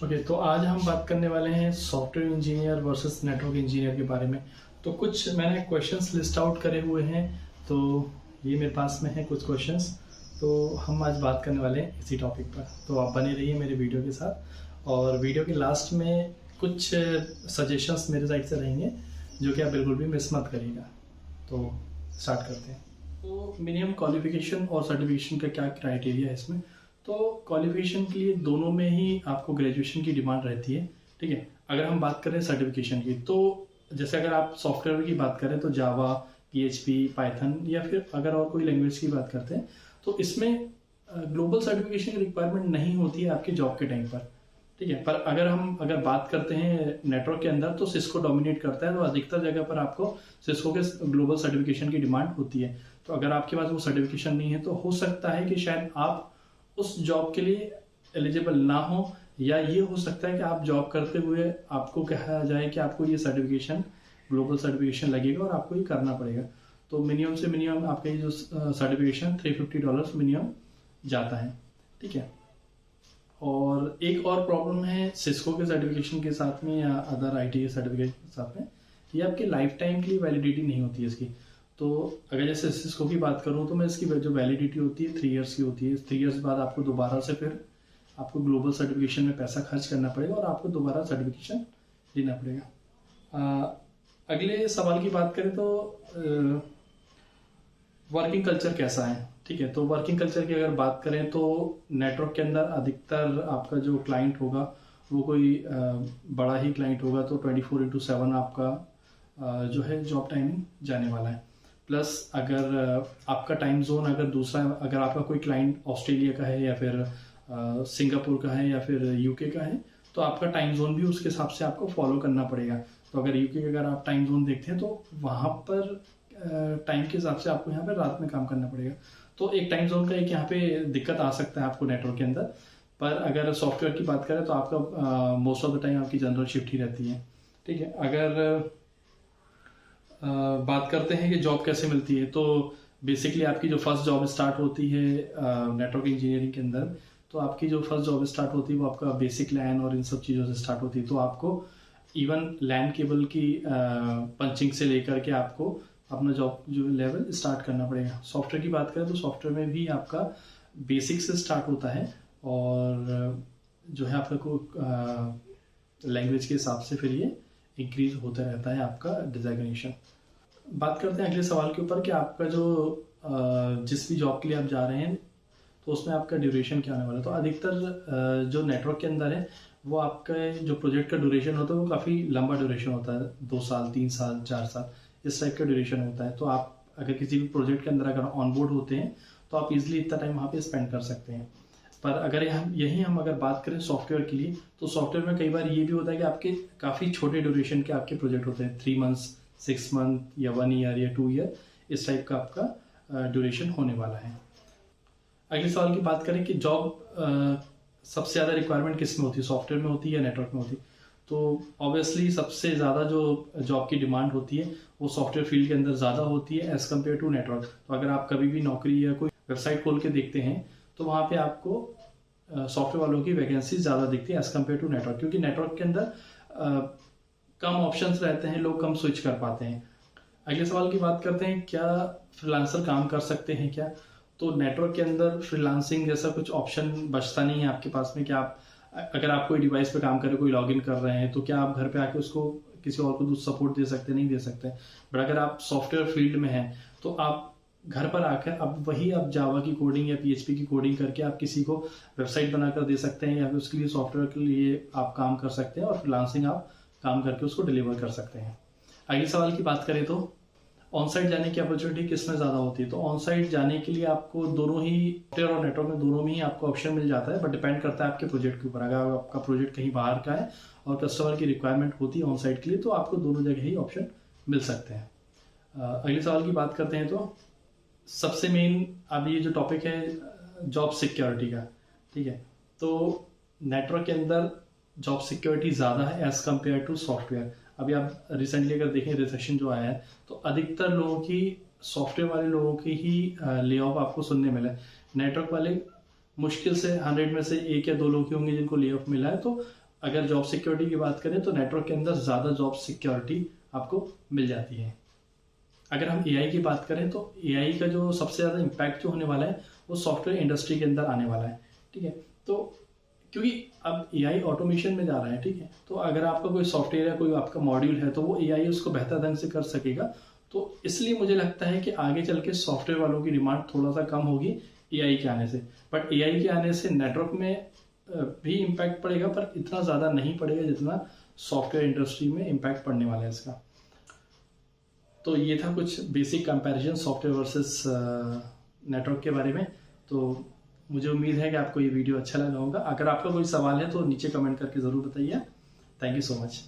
Okay, तो आज हम बात करने वाले हैं software engineer versus network engineer के बारे में। तो कुछ मैंने क्वेश्चंस लिस्ट आउट करे हुए हैं, तो ये मेरे पास में है कुछ क्वेश्चंस। तो हम आज बात करने वाले हैं इसी टॉपिक पर, तो आप बने रहिए मेरे वीडियो के साथ। और वीडियो के लास्ट में कुछ सजेशंस मेरे साइड से रहेंगे जो कि आप बिल्कुल भी मिस मत करिएगा। तो स्टार्ट करते हैं। तो मिनिमम क्वालिफिकेशन और सर्टिफिकेशन का क्या क्राइटेरिया है इसमें? तो क्वालिफिकेशन के लिए दोनों में ही आपको ग्रेजुएशन की डिमांड रहती है, ठीक है। अगर हम बात करें सर्टिफिकेशन की, तो जैसे अगर आप सॉफ्टवेयर की बात करें तो जावा, PHP, पाइथन, या फिर अगर और कोई लैंग्वेज की बात करते हैं तो इसमें ग्लोबल सर्टिफिकेशन की रिक्वायरमेंट नहीं होती है आपके जॉब के टाइम पर, ठीक है। पर अगर बात करते हैं नेटवर्क के अंदर तो सिस्को डोमिनेट करता है, तो अधिकतर जगह पर आपको सिस्को के ग्लोबल सर्टिफिकेशन की डिमांड होती है। तो अगर आपके पास वो सर्टिफिकेशन नहीं है तो हो सकता है कि शायद आप उस जॉब के लिए एलिजिबल ना हो, या ये हो सकता है कि आप जॉब करते हुए आपको कहा जाए कि आपको ये सर्टिफिकेशन, ग्लोबल सर्टिफिकेशन लगेगा और आपको ये करना पड़ेगा। तो मिनिमम से मिनिमम आपका ये जो सर्टिफिकेशन $350 मिनिमम जाता है, ठीक है। और एक और प्रॉब्लम है सिस्को के सर्टिफिकेशन के साथ में या अदर IT के सर्टिफिकेट के साथ में, ये आपके लाइफ टाइम के लिए वैलिडिटी नहीं होती है इसकी। तो अगर जैसे सिस्को की बात करूं तो मैं इसकी जो वैलिडिटी होती है 3 इयर्स की होती है। 3 इयर्स बाद आपको दोबारा से फिर आपको ग्लोबल सर्टिफिकेशन में पैसा खर्च करना पड़ेगा और आपको दोबारा सर्टिफिकेशन लेना पड़ेगा। अगले सवाल की बात करें तो वर्किंग कल्चर कैसा है, ठीक है। तो वर्किंग कल्चर की अगर बात करें तो नेटवर्क के अंदर अधिकतर आपका जो क्लाइंट होगा वो कोई बड़ा ही क्लाइंट होगा, तो 24/7 आपका जो है जॉब टाइमिंग जाने वाला है। प्लस अगर आपका टाइम जोन अगर दूसरा, अगर आपका कोई क्लाइंट ऑस्ट्रेलिया का है या फिर सिंगापुर का है या फिर यूके का है, तो आपका टाइम जोन भी उसके हिसाब से आपको फॉलो करना पड़ेगा। तो अगर यूके का अगर आप टाइम जोन देखते हैं तो वहाँ पर टाइम के हिसाब से आपको यहाँ पे रात में काम करना पड़ेगा। तो एक टाइम जोन का एक यहाँ पे दिक्कत आ सकता है आपको नेटवर्क के अंदर। पर अगर सॉफ्टवेयर की बात करें तो आपका मोस्ट ऑफ द टाइम आपकी जनरल शिफ्ट ही रहती है, ठीक है। अगर बात करते हैं कि जॉब कैसे मिलती है, तो बेसिकली आपकी जो फर्स्ट जॉब स्टार्ट होती है नेटवर्क इंजीनियरिंग के अंदर, तो आपकी जो फर्स्ट जॉब स्टार्ट होती है वो आपका बेसिक लैन और इन सब चीज़ों से स्टार्ट होती है। तो आपको इवन लैन केबल की पंचिंग से लेकर के आपको अपना जॉब जो लेवल स्टार्ट करना पड़ेगा। सॉफ्टवेयर की बात करें तो सॉफ्टवेयर में भी आपका बेसिक से स्टार्ट होता है और जो है आपका को लैंग्वेज के हिसाब से फिर ये इंक्रीज होता रहता है आपका डिजाइनेशन। बात करते हैं अगले सवाल के ऊपर कि आपका जो जिस भी जॉब के लिए आप जा रहे हैं तो उसमें आपका ड्यूरेशन क्या होने वाला है। तो अधिकतर जो नेटवर्क के अंदर है वो आपका जो प्रोजेक्ट का ड्यूरेशन होता है वो काफ़ी लंबा ड्यूरेशन होता है, 2 साल, 3 साल, 4 साल, इस टाइप का ड्यूरेशन होता है। तो आप अगर किसी भी प्रोजेक्ट के अंदर अगर ऑनबोर्ड होते हैं तो आप इजिली इतना टाइम वहाँ पे स्पेंड कर सकते हैं। पर अगर हम अगर बात करें सॉफ्टवेयर के लिए, तो सॉफ्टवेयर में कई बार ये भी होता है कि आपके काफ़ी छोटे ड्यूरेशन के आपके प्रोजेक्ट होते हैं, 3 मंथ्स, 6 मंथ या 1 ईयर या 2 ईयर, इस टाइप का आपका ड्यूरेशन होने वाला है। अगले सवाल की बात करें कि जॉब सबसे ज़्यादा रिक्वायरमेंट किस में होती है, सॉफ्टवेयर में होती है या नेटवर्क में होती है? तो ऑब्वियसली सबसे ज़्यादा जो जॉब की डिमांड होती है वो सॉफ्टवेयर फील्ड के अंदर ज़्यादा होती है एज़ कम्पेयर टू नेटवर्क। तो अगर आप कभी भी नौकरी या कोई वेबसाइट खोल के देखते हैं तो वहाँ पे आपको सॉफ्टवेयर वालों की वैकेंसी ज़्यादा दिखती है एज़ कम्पेयर टू नेटवर्क, क्योंकि नेटवर्क के अंदर कम ऑप्शंस रहते हैं, लोग कम स्विच कर पाते हैं। अगले सवाल की बात करते हैं, क्या फ्रीलांसर काम कर सकते हैं क्या? तो नेटवर्क के अंदर फ्रीलांसिंग जैसा कुछ ऑप्शन बचता नहीं है आपके पास में कि आप अगर आप कोई डिवाइस पे काम कर रहे, कोई लॉगिन कर रहे हैं, तो क्या आप घर पे आके उसको किसी और को सपोर्ट दे सकते? नहीं दे सकते। बट अगर आप सॉफ्टवेयर फील्ड में हैं तो आप घर पर आकर अब वही आप जावा की कोडिंग या PHP की कोडिंग करके आप किसी को वेबसाइट बनाकर दे सकते हैं, या फिर उसके लिए सॉफ्टवेयर के लिए आप काम कर सकते हैं और फ्रीलांसिंग आप काम करके उसको डिलीवर कर सकते हैं। अगले सवाल की बात करें तो ऑन साइट जाने की अपॉर्चुनिटी किस में ज़्यादा होती है? तो ऑन साइट जाने के लिए आपको दोनों ही सॉफ्टवेयर और नेटवर्क में दोनों में ही आपको ऑप्शन मिल जाता है, बट डिपेंड करता है आपके प्रोजेक्ट के ऊपर। अगर आपका प्रोजेक्ट कहीं बाहर का है और कस्टमर की रिक्वायरमेंट होती है ऑन साइट के लिए, तो आपको दोनों जगह ही ऑप्शन मिल सकते हैं। अगले सवाल की बात करते हैं तो सबसे मेन अब ये जो टॉपिक है जॉब सिक्योरिटी का, ठीक है। तो नेटवर्क के अंदर जॉब सिक्योरिटी ज़्यादा है एज़ कम्पेयर टू सॉफ्टवेयर। अभी आप रिसेंटली अगर देखें रिसेशन जो आया है तो अधिकतर लोगों की, सॉफ्टवेयर वाले लोगों की ही ले ऑफ आपको सुनने मिला है। नेटवर्क वाले मुश्किल से 100 में से 1 या 2 लोग ही होंगे जिनको ले ऑफ मिला है। तो अगर जॉब सिक्योरिटी की बात करें तो नेटवर्क के अंदर ज़्यादा जॉब सिक्योरिटी आपको मिल जाती है। अगर हम एआई की बात करें तो एआई का जो सबसे ज़्यादा इम्पैक्ट जो होने वाला है वो सॉफ्टवेयर इंडस्ट्री के अंदर आने वाला है, ठीक है। तो क्योंकि अब एआई ऑटोमेशन में जा रहा है, ठीक है, तो अगर आपका कोई सॉफ्टवेयर या कोई आपका मॉड्यूल है तो वो एआई उसको बेहतर ढंग से कर सकेगा। तो इसलिए मुझे लगता है कि आगे चल के सॉफ्टवेयर वालों की डिमांड थोड़ा सा कम होगी एआई के आने से। बट एआई के आने से नेटवर्क में भी इम्पैक्ट पड़ेगा, पर इतना ज़्यादा नहीं पड़ेगा जितना सॉफ्टवेयर इंडस्ट्री में इम्पैक्ट पड़ने वाला है इसका। तो ये था कुछ basic comparison software versus network के बारे में। तो मुझे उम्मीद है कि आपको ये वीडियो अच्छा लगा होगा। अगर आपका कोई सवाल है तो नीचे कमेंट करके ज़रूर बताइए। Thank you so much.